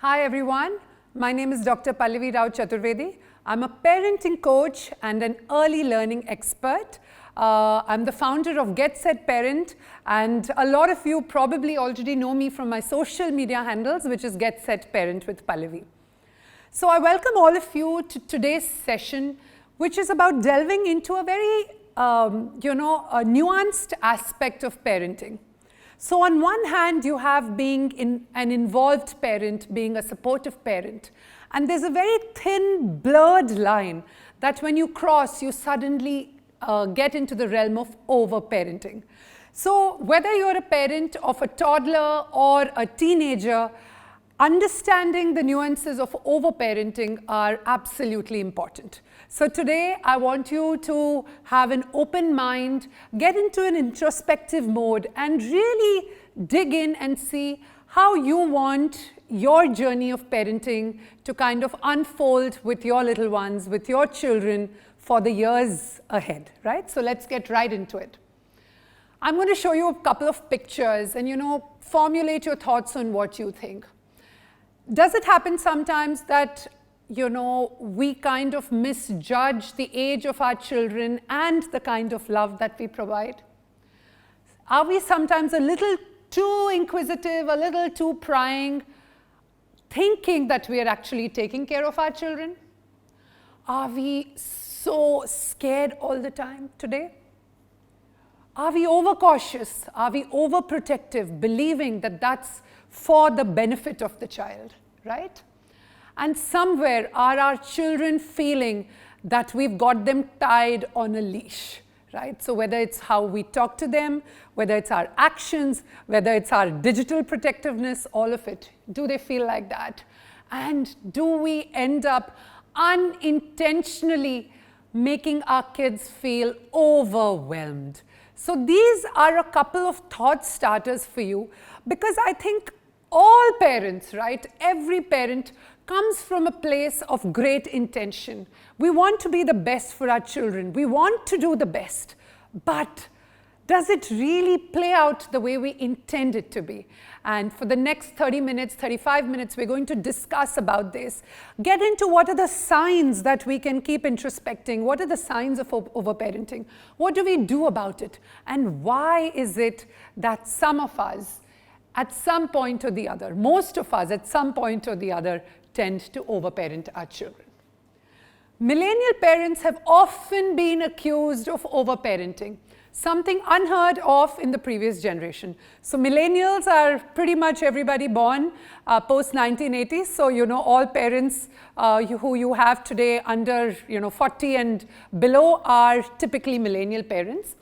Hi everyone, my name is Dr. Pallavi Rao Chaturvedi. I'm a parenting coach and an early learning expert. I'm the founder of Get Set Parent, and a lot of you probably already know me from my social media handles, which is Get Set Parent with Pallavi. So I welcome all of you to today's session, which is about delving into a very, a nuanced aspect of parenting. So on one hand, you have being an involved parent, being a supportive parent. And there's a very thin, blurred line that when you cross, you suddenly get into the realm of over-parenting. So whether you're a parent of a toddler or a teenager, understanding the nuances of over-parenting are absolutely important. So today, I want you to have an open mind, get into an introspective mode, and really dig in and see how you want your journey of parenting to kind of unfold with your little ones, with your children for the years ahead, right? So let's get right into it. I'm going to show you a couple of pictures and, formulate your thoughts on what you think. Does it happen sometimes that we kind of misjudge the age of our children and the kind of love that we provide? Are we sometimes a little too inquisitive, a little too prying, thinking that we are actually taking care of our children? Are we so scared all the time today? Are we overcautious? Are we overprotective, believing that that's for the benefit of the child, right? And somewhere are our children feeling that we've got them tied on a leash, right? So whether it's how we talk to them, whether it's our actions, whether it's our digital protectiveness, all of it, do they feel like that? And do we end up unintentionally making our kids feel overwhelmed? So these are a couple of thought starters for you, because I think all parents, right, every parent comes from a place of great intention. We want to be the best for our children. We want to do the best. But does it really play out the way we intend it to be? And for the next 30 minutes, 35 minutes, we're going to discuss about this. Get into what are the signs that we can keep introspecting. What are the signs of overparenting? What do we do about it? And why is it that some of us, at some point or the other, most of us at some point or the other, tend to overparent our children? Millennial parents have often been accused of overparenting, something unheard of in the previous generation. So millennials are pretty much everybody born post 1980s. So, all parents who you have today under 40 and below are typically millennial parents.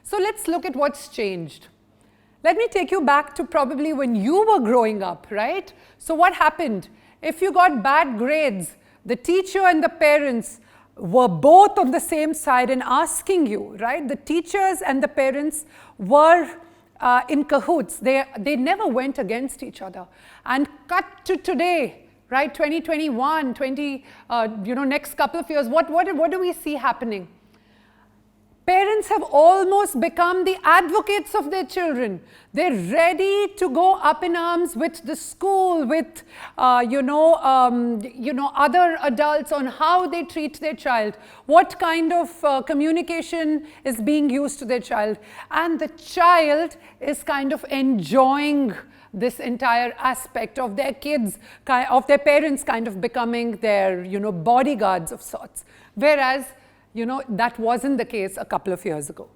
So let's look at what's changed. Let me take you back to probably when you were growing up, right? So what happened? If you got bad grades, the teacher and the parents were both on the same side and asking you, right? The teachers and the parents were in cahoots. They never went against each other. And cut to today, right? 2021, next couple of years, what do we see happening? Parents have almost become the advocates of their children. They're ready to go up in arms with the school, with other adults on how they treat their child, what kind of communication is being used to their child. And the child is kind of enjoying this entire aspect of their kids, of their parents kind of becoming their bodyguards of sorts. Whereas that wasn't the case a couple of years ago.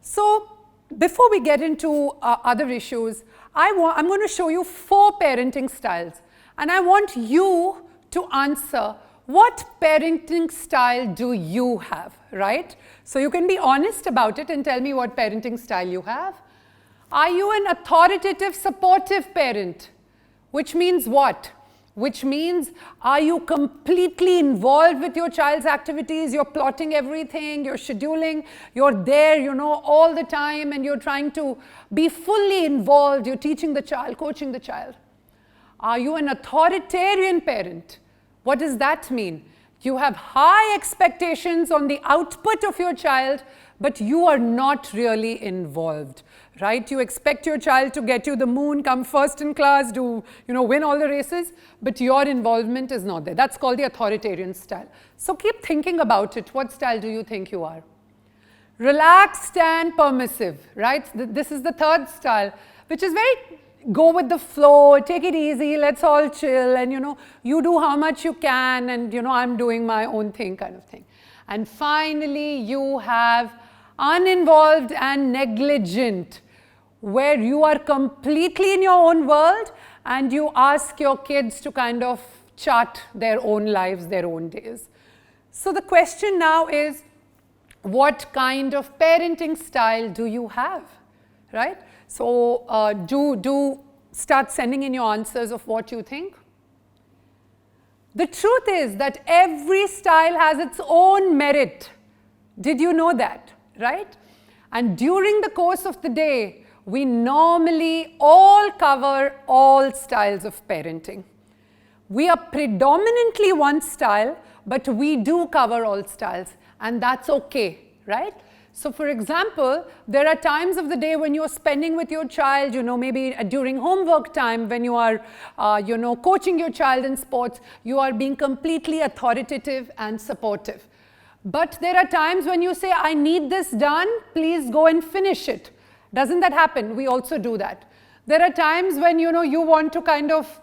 So before we get into other issues, I'm going to show you 4 parenting styles. And I want you to answer, what parenting style do you have, right? So you can be honest about it and tell me what parenting style you have. Are you an authoritative, supportive parent? Which means what? Which means, are you completely involved with your child's activities? You're plotting everything, you're scheduling, you're there, all the time, and you're trying to be fully involved. You're teaching the child, coaching the child. Are you an authoritarian parent? What does that mean? You have high expectations on the output of your child, but you are not really involved, right? You expect your child to get you the moon, come first in class, win all the races, but your involvement is not there. That's called the authoritarian style. So keep thinking about it. What style do you think you are? Relaxed and permissive, right? This is the third style, which is very go with the flow, take it easy, let's all chill, and you do how much you can, and I'm doing my own thing kind of thing. And finally, you have uninvolved and negligent, where you are completely in your own world and you ask your kids to kind of chart their own lives, their own days. So the question now is, what kind of parenting style do you have, right? So do start sending in your answers of what you think. The truth is that every style has its own merit. Did you know that, right? And during the course of the day, we normally all cover all styles of parenting. We are predominantly one style, but we do cover all styles, and that's okay, right? So for example, there are times of the day when you're spending with your child, maybe during homework time, when you are, coaching your child in sports, you are being completely authoritative and supportive. But there are times when you say, I need this done, please go and finish it. Doesn't that happen? We also do that. There are times when, you want to kind of,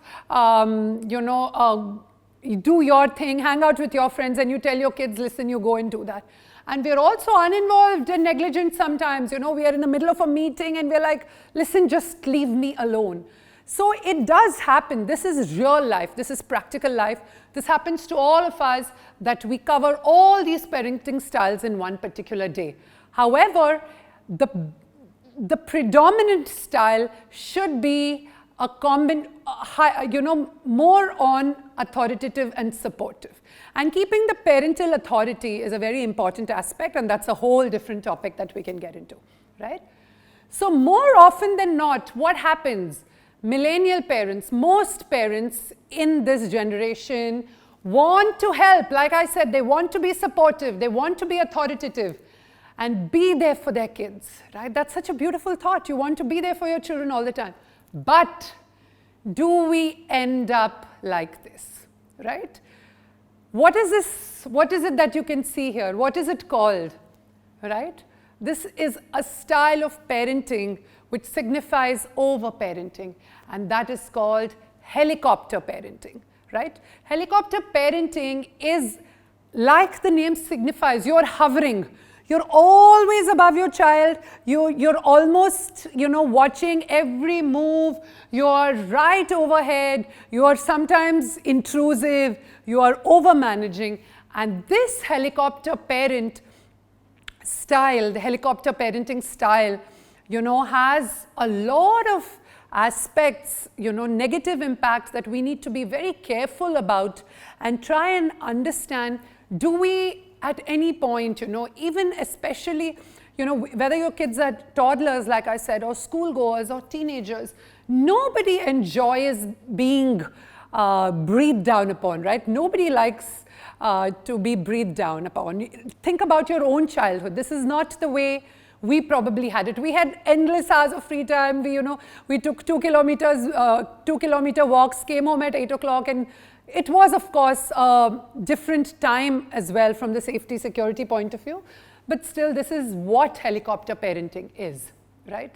do your thing, hang out with your friends, and you tell your kids, listen, you go and do that. And we're also uninvolved and negligent sometimes. We are in the middle of a meeting and we're like, listen, just leave me alone. So it does happen. This is real life. This is practical life. This happens to all of us, that we cover all these parenting styles in one particular day. However, the predominant style should be more on authoritative and supportive. And keeping the parental authority is a very important aspect, and that's a whole different topic that we can get into, right? So more often than not, what happens? Millennial parents, most parents in this generation want to help. Like I said, they want to be supportive, they want to be authoritative and be there for their kids, right? That's such a beautiful thought. You want to be there for your children all the time. But do we end up like this, right? What is this? What is it that you can see here? What is it called, right? This is a style of parenting which signifies over-parenting, and that is called helicopter parenting, right? Helicopter parenting is, like the name signifies, you're hovering. You're always above your child. You're almost, watching every move. You're right overhead. You are sometimes intrusive. You are over-managing. And this helicopter parent style, the helicopter parenting style, has a lot of aspects, negative impacts that we need to be very careful about and try and understand, do we at any point, even especially, whether your kids are toddlers, like I said, or schoolgoers or teenagers, nobody enjoys being breathed down upon, right? Nobody likes to be breathed down upon. Think about your own childhood. This is not the way we probably had it. We had endless hours of free time. We took 2 kilometer walks, came home at 8 o'clock, and it was, of course, a different time as well from the safety security point of view. But still, this is what helicopter parenting is, right?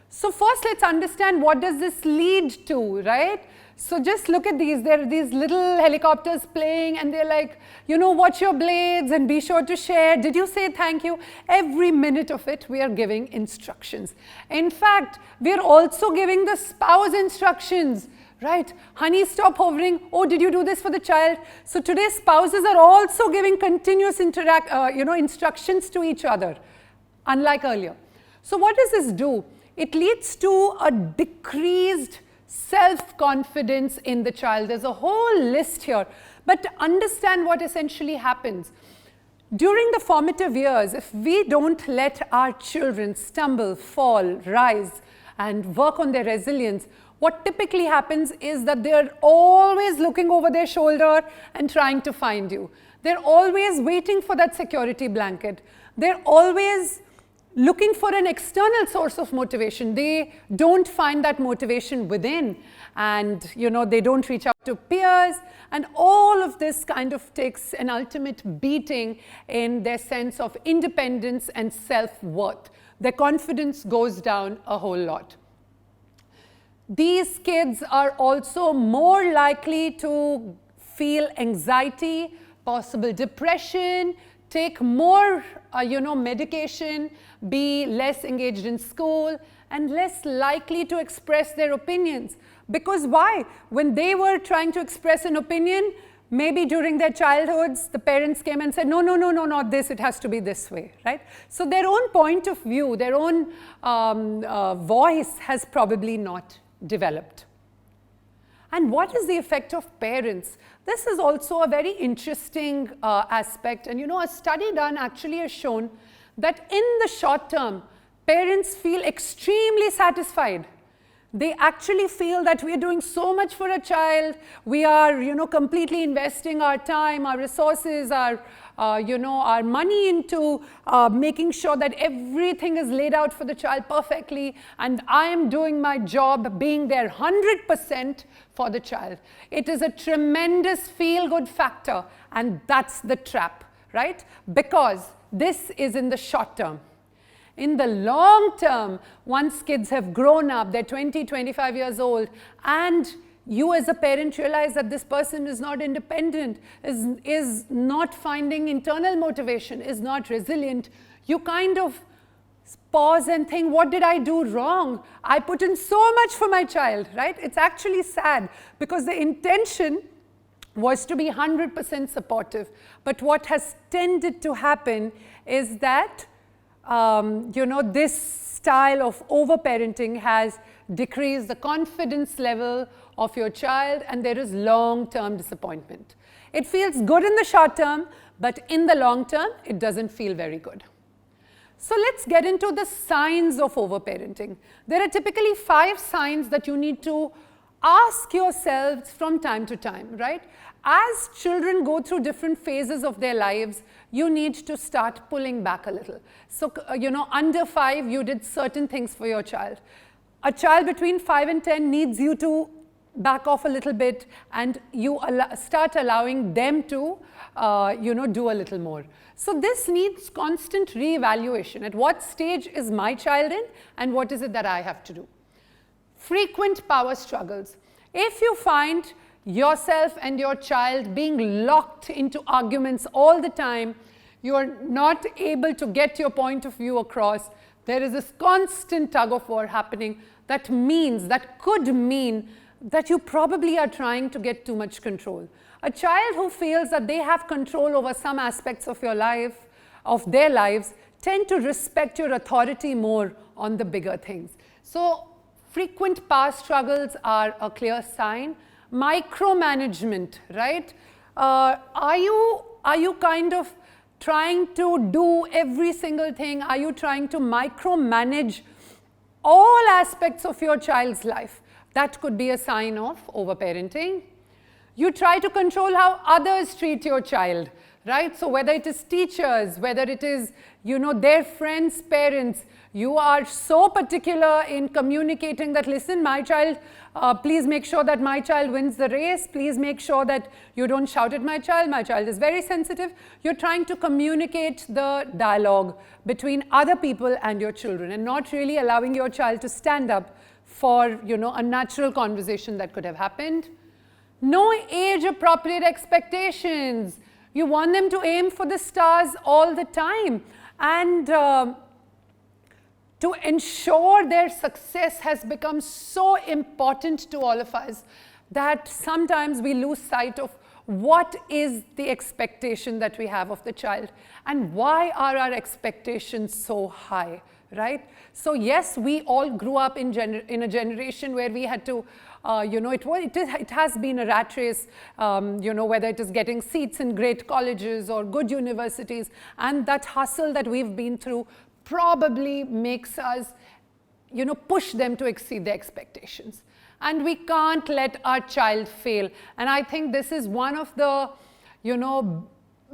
So first, let's understand, what does this lead to, right? So just look at these. There are these little helicopters playing, and they're like, watch your blades and be sure to share. Did you say thank you? Every minute of it, we are giving instructions. In fact, we are also giving the spouse instructions, right? Honey, stop hovering. Oh, did you do this for the child? So today, spouses are also giving continuous instructions to each other, unlike earlier. So what does this do? It leads to a decreased self-confidence in the child. There's a whole list here. But to understand what essentially happens, during the formative years, if we don't let our children stumble, fall, rise, and work on their resilience, what typically happens is that they're always looking over their shoulder and trying to find you. They're always waiting for that security blanket. They're always looking for an external source of motivation. They don't find that motivation within, and they don't reach out to peers, and all of this kind of takes an ultimate beating in their sense of independence and self-worth. Their confidence goes down a whole lot. These kids are also more likely to feel anxiety, possible depression, take more medication, be less engaged in school, and less likely to express their opinions. Because why? When they were trying to express an opinion, maybe during their childhoods, the parents came and said, no, not this, it has to be this way, right? So their own point of view, their own voice has probably not developed. And what is the effect of parents? This is also a very interesting aspect. And a study done actually has shown that in the short term, parents feel extremely satisfied. They actually feel that we are doing so much for a child. We are, completely investing our time, our resources, our money into making sure that everything is laid out for the child perfectly. And I am doing my job, being there 100% for the child. It is a tremendous feel-good factor, and that's the trap, right? Because this is in the short term. In the long term, once kids have grown up, they're 20, 25 years old, and you as a parent realize that this person is not independent, is not finding internal motivation, is not resilient, you kind of pause and think, what did I do wrong? I put in so much for my child, right? It's actually sad because the intention was to be 100% supportive. But what has tended to happen is that this style of overparenting has decreased the confidence level of your child, and there is long-term disappointment. It feels good in the short term, but in the long term, it doesn't feel very good. So let's get into the signs of overparenting. There are typically 5 signs that you need to ask yourselves from time to time, right? As children go through different phases of their lives, you need to start pulling back a little. So, under 5, you did certain things for your child. A child between 5 and 10 needs you to back off a little bit, and you start allowing them to, do a little more. So this needs constant re-evaluation. At what stage is my child in, and what is it that I have to do? Frequent power struggles. If you find yourself and your child being locked into arguments all the time, you're not able to get your point of view across, there is this constant tug of war happening, that could mean that you probably are trying to get too much control. A child who feels that they have control over some aspects of your life, of their lives, tend to respect your authority more on the bigger things. So frequent power struggles are a clear sign. Micromanagement, right? Are you kind of trying to do every single thing? Are you trying to micromanage all aspects of your child's life? That could be a sign of overparenting. You try to control how others treat your child, right? So whether it is teachers, whether it is, their friends' parents, you are so particular in communicating that, listen, my child, please make sure that my child wins the race. Please make sure that you don't shout at my child. My child is very sensitive. You're trying to communicate the dialogue between other people and your children, and not really allowing your child to stand up for, a natural conversation that could have happened. No age-appropriate expectations. You want them to aim for the stars all the time. And to ensure their success has become so important to all of us that sometimes we lose sight of what is the expectation that we have of the child, and why are our expectations so high, right? So yes, we all grew up in a generation where we had to, it has been a rat race, whether it is getting seats in great colleges or good universities, and that hustle that we've been through probably makes us, push them to exceed their expectations. And we can't let our child fail. And I think this is one of the,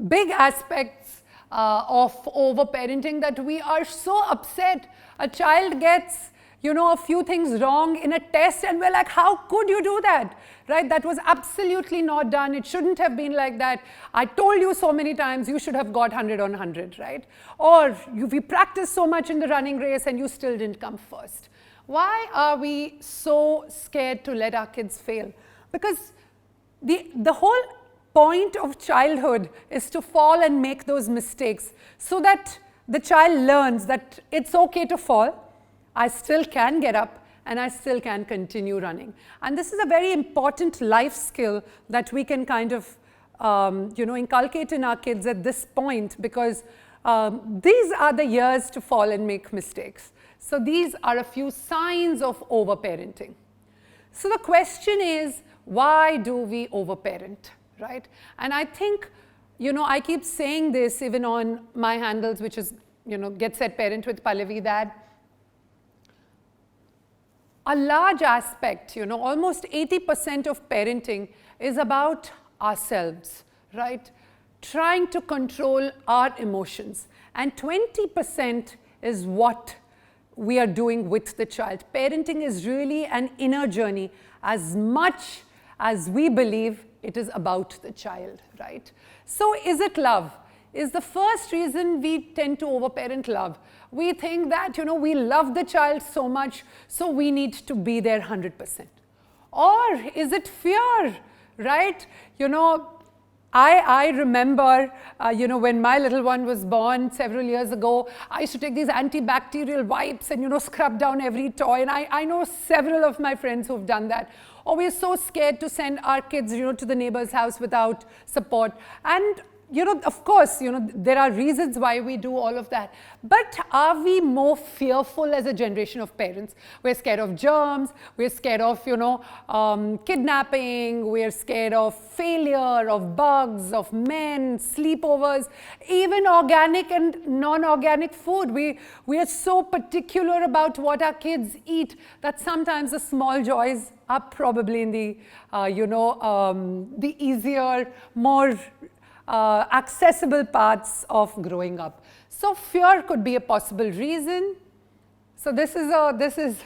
big aspects of overparenting, that we are so upset. A child gets, a few things wrong in a test and we're like, how could you do that? Right? That was absolutely not done. It shouldn't have been like that. I told you so many times you should have got 100 on 100, right? Or we practiced so much in the running race and you still didn't come first. Why are we so scared to let our kids fail? Because the whole point of childhood is to fall and make those mistakes so that the child learns that it's okay to fall, I still can get up, and I still can continue running. And this is a very important life skill that we can kind of, inculcate in our kids at this point, because these are the years to fall and make mistakes. So these are a few signs of overparenting. So the question is, why do we overparent, right? And I think, I keep saying this even on my handles, which is, Get Set Parent with Pallavi, that a large aspect, almost 80% of parenting is about ourselves, right? Trying to control our emotions. And 20% is what we are doing with the child. Parenting is really an inner journey as much as we believe it is about the child, right? So is it love? Is the first reason we tend to overparent love. We think that, we love the child so much, so we need to be there 100%. Or is it fear, right? I remember, when my little one was born several years ago, I used to take these antibacterial wipes and, scrub down every toy. And I know several of my friends who've done that. Or we're so scared to send our kids, to the neighbor's house without support. And of course, there are reasons why we do all of that. But are we more fearful as a generation of parents? We're scared of germs, we're scared of, kidnapping, we're scared of failure, of bugs, of men, sleepovers, even organic and non-organic food. We are so particular about what our kids eat that sometimes the small joys are probably in the, the easier, more accessible parts of growing up. So fear could be a possible reason. So this is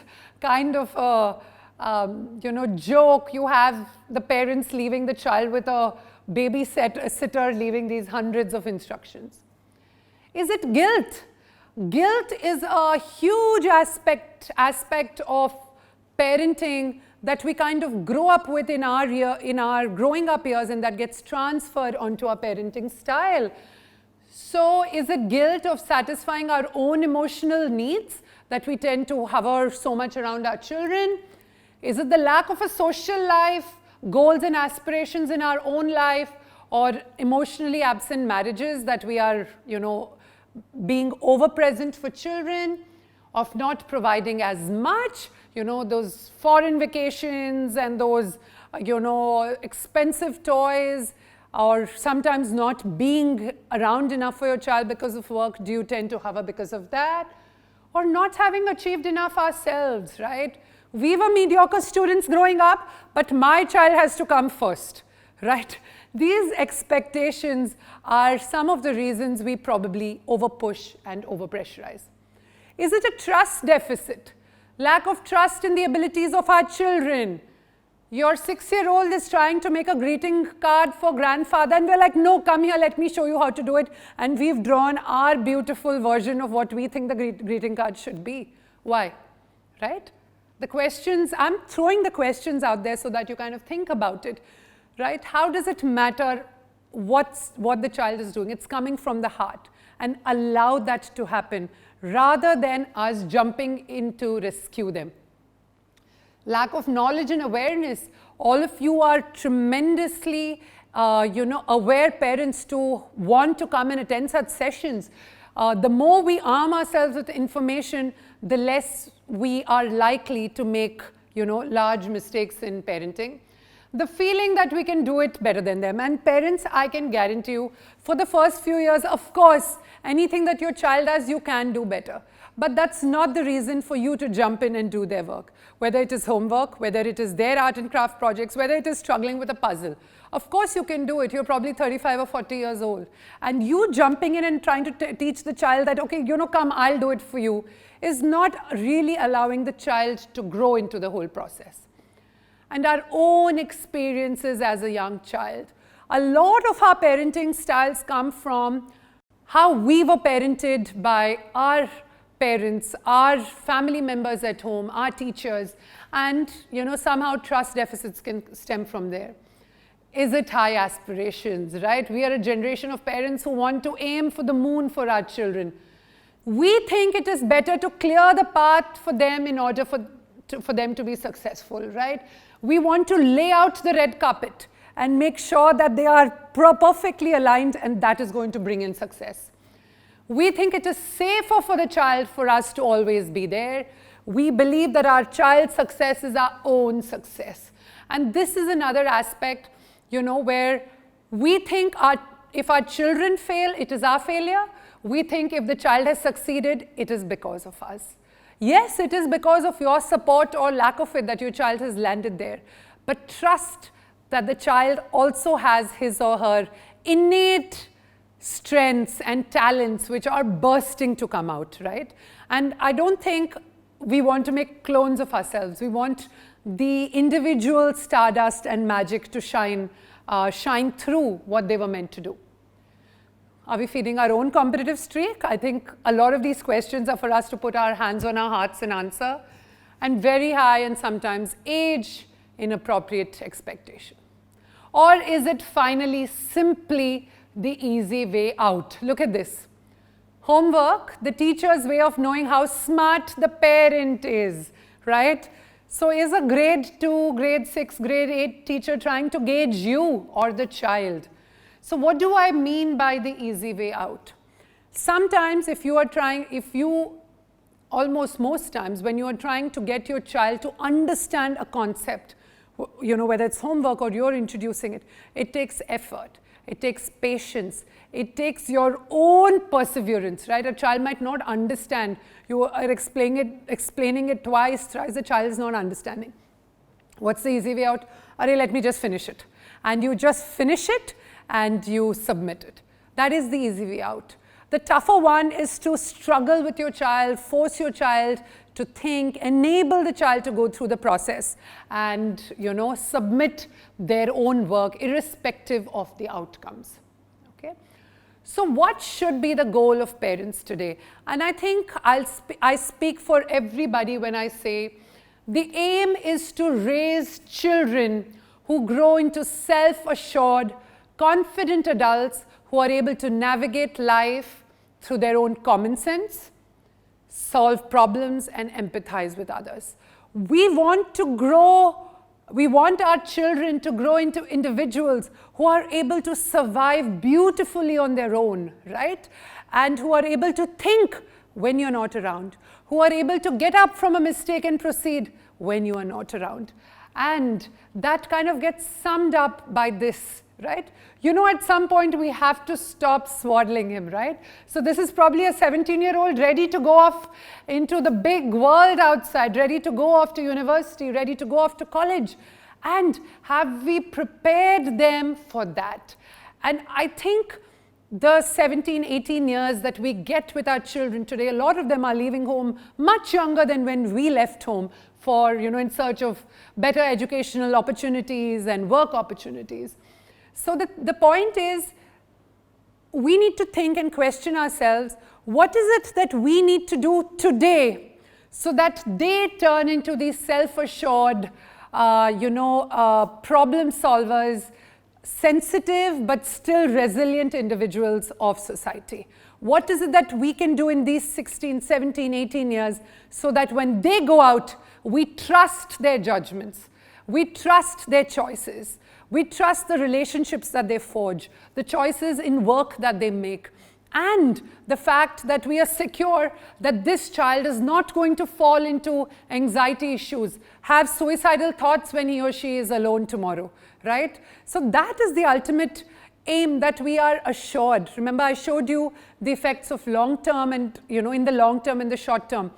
kind of a joke. You have the parents leaving the child with a babysitter leaving these hundreds of instructions. Is it guilt? Guilt is a huge aspect of parenting that we kind of grow up with in our growing up years, and that gets transferred onto our parenting style. So is it guilt of satisfying our own emotional needs that we tend to hover so much around our children? Is it the lack of a social life, goals and aspirations in our own life, or emotionally absent marriages that we are, being over-present for children, of not providing as much, those foreign vacations and those, expensive toys, or sometimes not being around enough for your child because of work? Do you tend to hover because of that? Or not having achieved enough ourselves, right? We were mediocre students growing up, but my child has to come first, right? These expectations are some of the reasons we probably over-push and over-pressurize. Is it a trust deficit? Lack of trust in the abilities of our children. Your 6-year-old is trying to make a greeting card for grandfather, and we're like, no, come here, let me show you how to do it. And we've drawn our beautiful version of what we think the greeting card should be. Why? Right? The questions, I'm throwing the questions out there so that you kind of think about it. Right? How does it matter what the child is doing? It's coming from the heart. And allow that to happen, rather than us jumping in to rescue them. Lack of knowledge and awareness. All of you are tremendously, aware parents to want to come and attend such sessions. The more we arm ourselves with information, the less we are likely to make, large mistakes in parenting. The feeling that we can do it better than them. And parents, I can guarantee you, for the first few years, of course, anything that your child does, you can do better. but that's not the reason for you to jump in and do their work. Whether it is homework, whether it is their art and craft projects, whether it is struggling with a puzzle. Of course you can do it. You're probably 35 or 40 years old. And you jumping in and trying to teach the child that, okay, come, I'll do it for you, is not really allowing the child to grow into the whole process. And our own experiences as a young child. A lot of our parenting styles come from how we were parented by our parents, our family members at home, our teachers, and somehow trust deficits can stem from there. Is it high aspirations, right? We are a generation of parents who want to aim for the moon for our children. We think it is better to clear the path for them in order for them to be successful, right? We want to lay out the red carpet and make sure that they are perfectly aligned, and that is going to bring in success. We think it is safer for the child for us to always be there. We believe that our child's success is our own success. And this is another aspect, where we think if our children fail, it is our failure. We think if the child has succeeded, it is because of us. Yes, it is because of your support or lack of it that your child has landed there. But trust that the child also has his or her innate strengths and talents which are bursting to come out, right? And I don't think we want to make clones of ourselves. We want the individual stardust and magic to shine through what they were meant to do. Are we feeding our own competitive streak? I think a lot of these questions are for us to put our hands on our hearts and answer, and very high and sometimes age-inappropriate expectation. Or is it finally simply the easy way out? Look at this. Homework, the teacher's way of knowing how smart the parent is, right? So is a grade 2, grade 6, grade 8 teacher trying to gauge you or the child? So what do I mean by the easy way out? Sometimes almost most times when you are trying to get your child to understand a concept, whether it's homework or you're introducing it, it takes effort, it takes patience, it takes your own perseverance, right? A child might not understand. You are explaining it twice, thrice, the child is not understanding. What's the easy way out? Arey, let me just finish it. And you just finish it and you submit it. That is the easy way out. The tougher one is to struggle with your child, force your child to think, enable the child to go through the process and, submit their own work irrespective of the outcomes. Okay? So what should be the goal of parents today? And I think I speak for everybody when I say the aim is to raise children who grow into self-assured, confident adults who are able to navigate life through their own common sense, solve problems, and empathize with others. We want our children to grow into individuals who are able to survive beautifully on their own, right? And who are able to think when you're not around, who are able to get up from a mistake and proceed when you are not around. And that kind of gets summed up by this, right? At some point we have to stop swaddling him, right? So this is probably a 17-year-old ready to go off into the big world outside, ready to go off to university, ready to go off to college. And have we prepared them for that? And I think the 17, 18 years that we get with our children today, a lot of them are leaving home much younger than when we left home for, in search of better educational opportunities and work opportunities. So the point is, we need to think and question ourselves, what is it that we need to do today so that they turn into these self-assured, problem solvers, sensitive but still resilient individuals of society? What is it that we can do in these 16, 17, 18 years so that when they go out, we trust their judgments, we trust their choices, we trust the relationships that they forge, the choices in work that they make, and the fact that we are secure that this child is not going to fall into anxiety issues, have suicidal thoughts when he or she is alone tomorrow, right? So that is the ultimate aim, that we are assured. Remember, I showed you the effects of long term and, in the long term and the short term.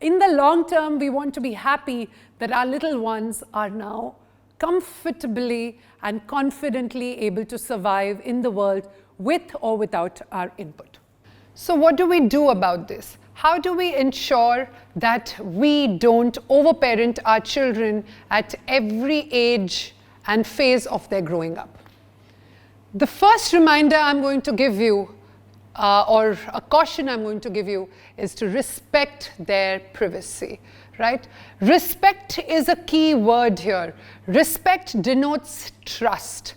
In the long term, we want to be happy that our little ones are now comfortably and confidently able to survive in the world with or without our input. So what do we do about this? How do we ensure that we don't overparent our children at every age and phase of their growing up? The first reminder I'm going to give you, or a caution I'm going to give you, is to respect their privacy, right? Respect is a key word here. Respect denotes trust.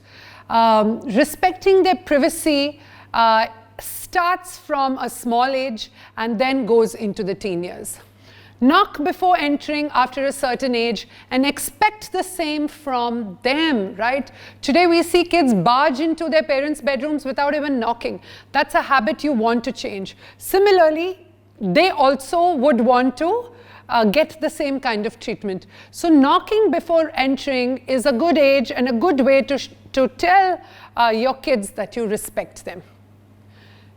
Respecting their privacy starts from a small age and then goes into the teen years. Knock before entering after a certain age and expect the same from them, right? Today we see kids barge into their parents' bedrooms without even knocking. That's a habit you want to change. Similarly, they also would want to get the same kind of treatment. So knocking before entering is a good age and a good way to tell your kids that you respect them.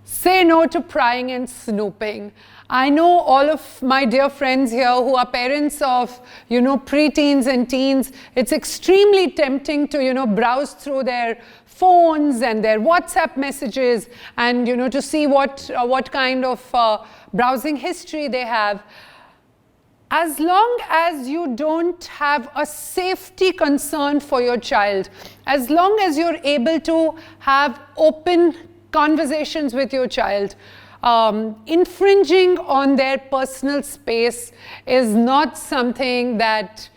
Say no to prying and snooping. I know all of my dear friends here who are parents of, preteens and teens. It's extremely tempting to, browse through their phones and their WhatsApp messages and, to see what kind of browsing history they have. As long as you don't have a safety concern for your child, as long as you're able to have open conversations with your child, infringing on their personal space is not something that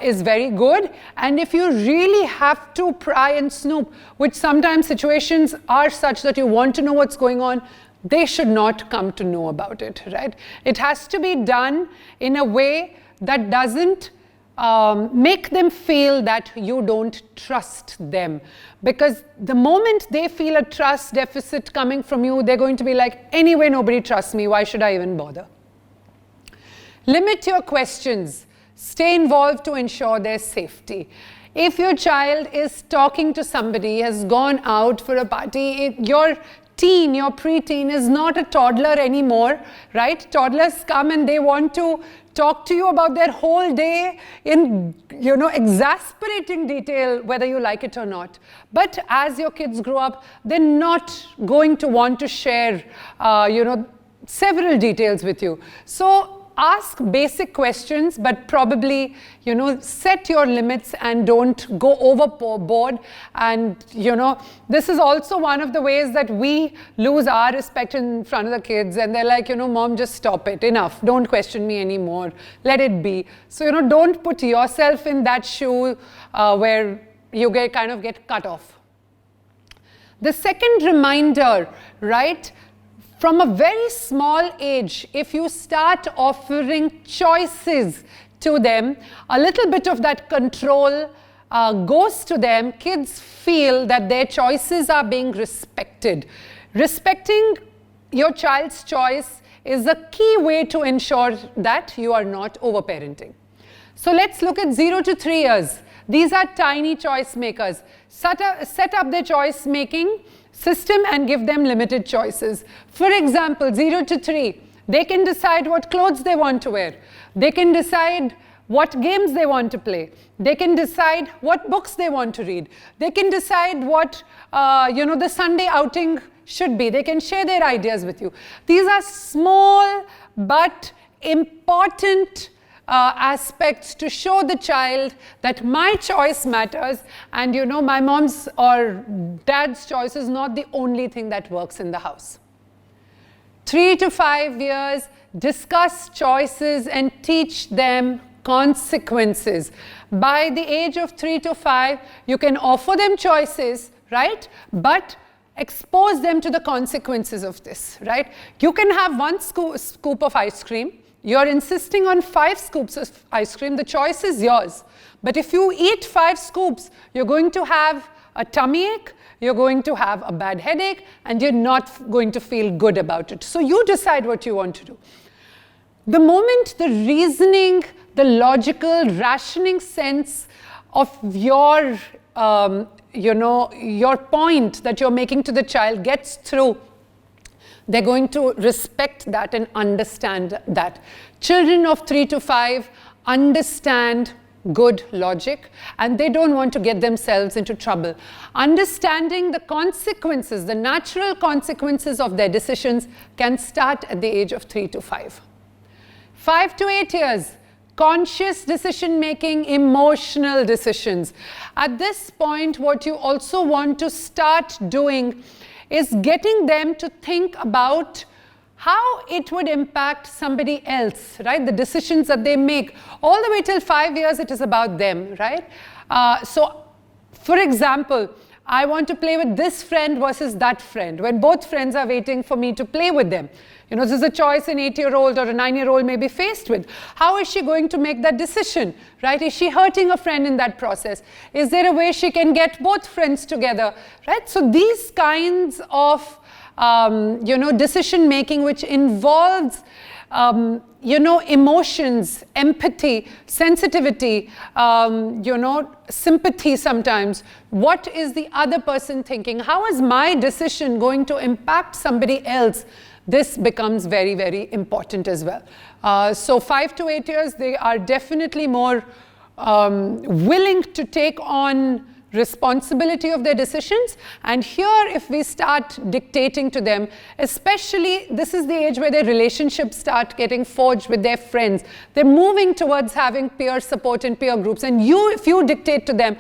is very good. And if you really have to pry and snoop, which sometimes situations are such that you want to know what's going on, they should not come to know about it, right? It has to be done in a way that doesn't make them feel that you don't trust them. Because the moment they feel a trust deficit coming from you, they're going to be like, anyway, nobody trusts me, why should I even bother? Limit your questions. Stay involved to ensure their safety. If your child is talking to somebody, has gone out for a party, your teen, your preteen is not a toddler anymore, right? Toddlers come and they want to talk to you about their whole day in, exasperating detail, whether you like it or not. But as your kids grow up, they're not going to want to share, several details with you. So ask basic questions, but probably, set your limits and don't go overboard. And, this is also one of the ways that we lose our respect in front of the kids. And they're like, mom, just stop it. Enough. Don't question me anymore. Let it be. So, don't put yourself in that shoe where you kind of get cut off. The second reminder, right? From a very small age, if you start offering choices to them, a little bit of that control goes to them. Kids feel that their choices are being respected. Respecting your child's choice is a key way to ensure that you are not overparenting. So let's look at 0 to 3 years. These are tiny choice makers. Set up their choice making system and give them limited choices. For example, 0 to 3, they can decide what clothes they want to wear. They can decide what games they want to play. They can decide what books they want to read. They can decide what, the Sunday outing should be. They can share their ideas with you. These are small but important aspects to show the child that my choice matters, and my mom's or dad's choice is not the only thing that works in the house. 3 to 5 years, discuss choices and teach them consequences. By the age of 3 to 5, you can offer them choices, right? But expose them to the consequences of this, right? You can have 1 scoop of ice cream. You're insisting on 5 scoops of ice cream. The choice is yours. But if you eat 5 scoops, you're going to have a tummy ache, you're going to have a bad headache, and you're not going to feel good about it. So you decide what you want to do. The moment the reasoning, the logical, rationing sense of your your point that you're making to the child gets through, they're going to respect that and understand that. Children of 3 to 5 understand good logic, and they don't want to get themselves into trouble. Understanding the consequences, the natural consequences of their decisions can start at the age of 3 to 5. 5 to 8 years, conscious decision making, emotional decisions. At this point, what you also want to start doing is getting them to think about how it would impact somebody else, right? The decisions that they make. All the way till 5 years, it is about them, right? So, for example, I want to play with this friend versus that friend, when both friends are waiting for me to play with them. This is a choice an 8-year-old or a 9-year-old may be faced with. How is she going to make that decision, right? Is she hurting a friend in that process? Is there a way she can get both friends together, right? So these kinds of decision making, which involves emotions, empathy, sensitivity, sympathy sometimes. What is the other person thinking? How is my decision going to impact somebody else? This becomes very, very important as well. So 5 to 8 years, they are definitely more willing to take on responsibility of their decisions. And here, if we start dictating to them, especially this is the age where their relationships start getting forged with their friends. They're moving towards having peer support and peer groups. And if you dictate to them,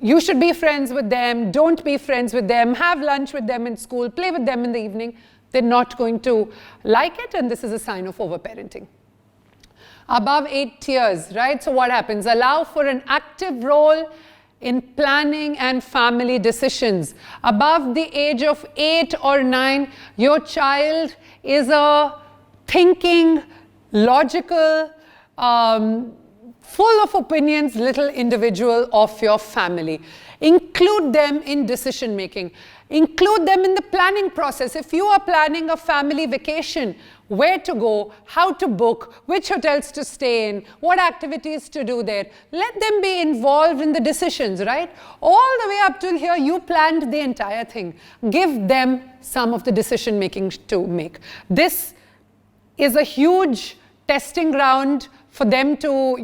you should be friends with them, don't be friends with them, have lunch with them in school, play with them in the evening, they're not going to like it, and this is a sign of overparenting. Above 8 years, right? So what happens? Allow for an active role in planning and family decisions. Above the age of 8 or 9, your child is a thinking, logical, full of opinions, little individual of your family. Include them in decision making. Include them in the planning process. If you are planning a family vacation, where to go, how to book, which hotels to stay in, what activities to do there, let them be involved in the decisions, right? All the way up till here, you planned the entire thing. Give them some of the decision making to make. This is a huge testing ground for them to,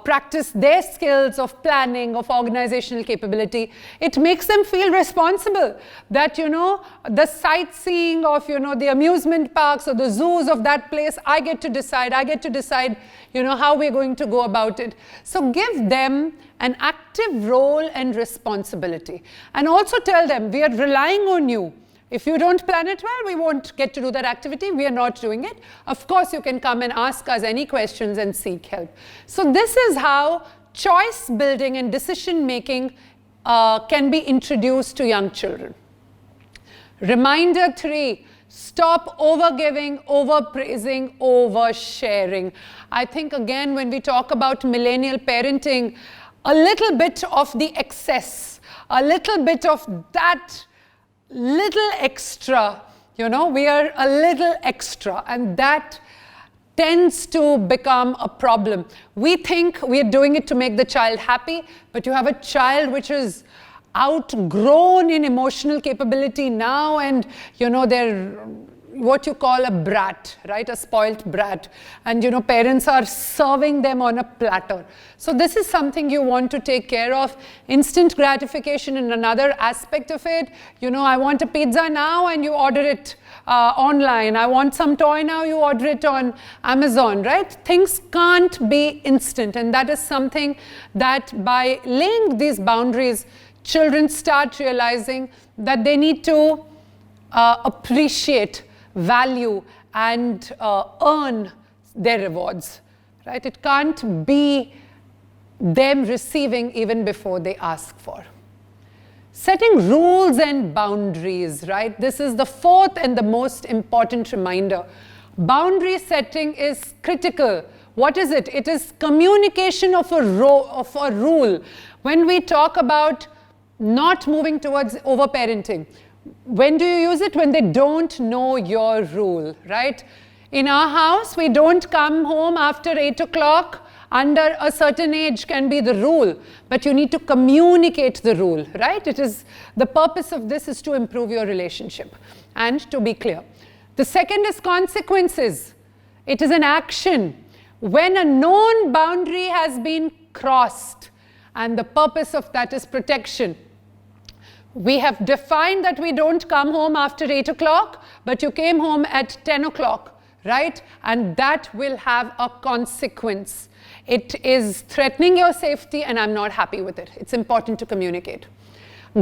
practice their skills of planning, of organizational capability. It makes them feel responsible that, the sightseeing of, the amusement parks or the zoos of that place, I get to decide, how we're going to go about it. So give them an active role and responsibility. And also tell them, we are relying on you. If you don't plan it well, we won't get to do that activity. We are not doing it. Of course, you can come and ask us any questions and seek help. So this is how choice building and decision making can be introduced to young children. Reminder 3, stop overgiving, overpraising, oversharing. I think again, when we talk about millennial parenting, a little bit of the excess, a little bit of that little extra, we are a little extra, and that tends to become a problem. We think we are doing it to make the child happy, but you have a child which is outgrown in emotional capability now, and they're what you call a brat, right? A spoilt brat. And parents are serving them on a platter. So this is something you want to take care of. Instant gratification in another aspect of it. I want a pizza now and you order it online. I want some toy now, you order it on Amazon, right? Things can't be instant. And that is something that by laying these boundaries, children start realizing that they need to appreciate, value, and earn their rewards, right? It can't be them receiving even before they ask for. Setting rules and boundaries, right? This is the fourth and the most important reminder. Boundary setting is critical. What is it? It is communication of a rule. When we talk about not moving towards overparenting, when do you use it? When they don't know your rule, right? In our house, we don't come home after 8 o'clock under a certain age can be the rule, but you need to communicate the rule, right? The purpose of this is to improve your relationship and to be clear. The second is consequences. It is an action. When a known boundary has been crossed, and the purpose of that is protection. We have defined that we don't come home after 8 o'clock, but you came home at 10 o'clock, right? And that will have a consequence. It is threatening your safety, and I'm not happy with it. It's important to communicate.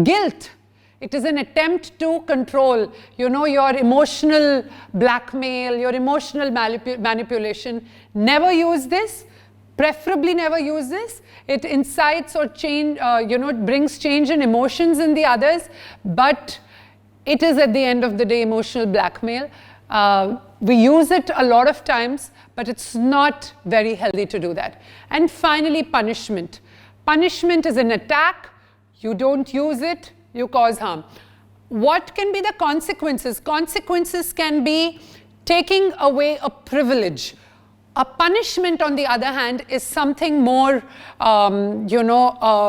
Guilt. It is an attempt to control, your emotional blackmail, your emotional manipulation. Never use this. Preferably never use this. It incites or it brings change in emotions in the others, but it is at the end of the day emotional blackmail. We use it a lot of times, but it's not very healthy to do that. And finally, punishment. Punishment is an attack. You don't use it, you cause harm. What can be the consequences? Consequences can be taking away a privilege. A punishment, on the other hand, is something more,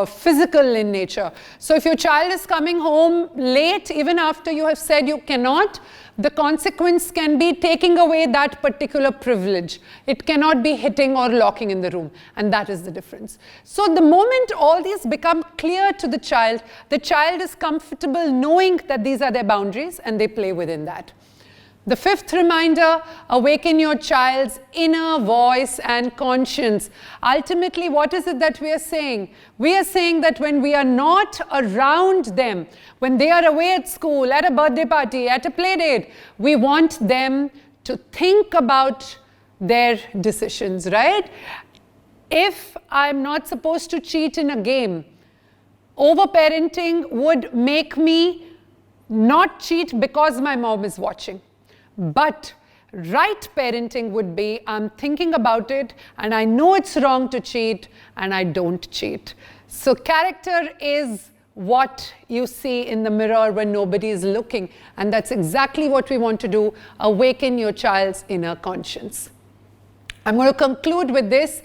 physical in nature. So if your child is coming home late, even after you have said you cannot, the consequence can be taking away that particular privilege. It cannot be hitting or locking in the room, and that is the difference. So the moment all these become clear to the child is comfortable knowing that these are their boundaries, and they play within that. The fifth reminder, awaken your child's inner voice and conscience. Ultimately, what is it that we are saying? We are saying that when we are not around them, when they are away at school, at a birthday party, at a play date, we want them to think about their decisions, right? If I'm not supposed to cheat in a game, overparenting would make me not cheat because my mom is watching. But right parenting would be, I'm thinking about it and I know it's wrong to cheat and I don't cheat. So character is what you see in the mirror when nobody is looking, and that's exactly what we want to do, awaken your child's inner conscience. I'm going to conclude with this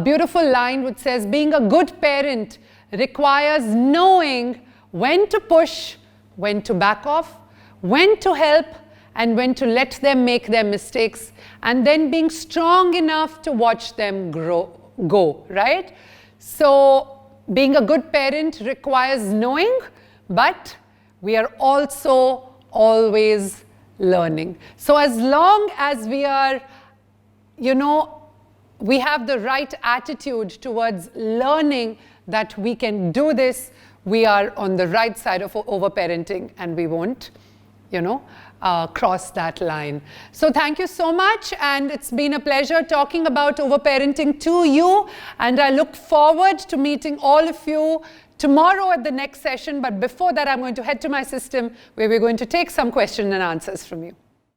beautiful line which says, being a good parent requires knowing when to push, when to back off, when to help, and when to let them make their mistakes, and then being strong enough to watch them go, right? So being a good parent requires knowing, but we are also always learning. So as long as we are, we have the right attitude towards learning that we can do this, we are on the right side of overparenting, and we won't, cross that line. So thank you so much, and it's been a pleasure talking about overparenting to you, and I look forward to meeting all of you tomorrow at the next session. But before that, I'm going to head to my system where we're going to take some questions and answers from you.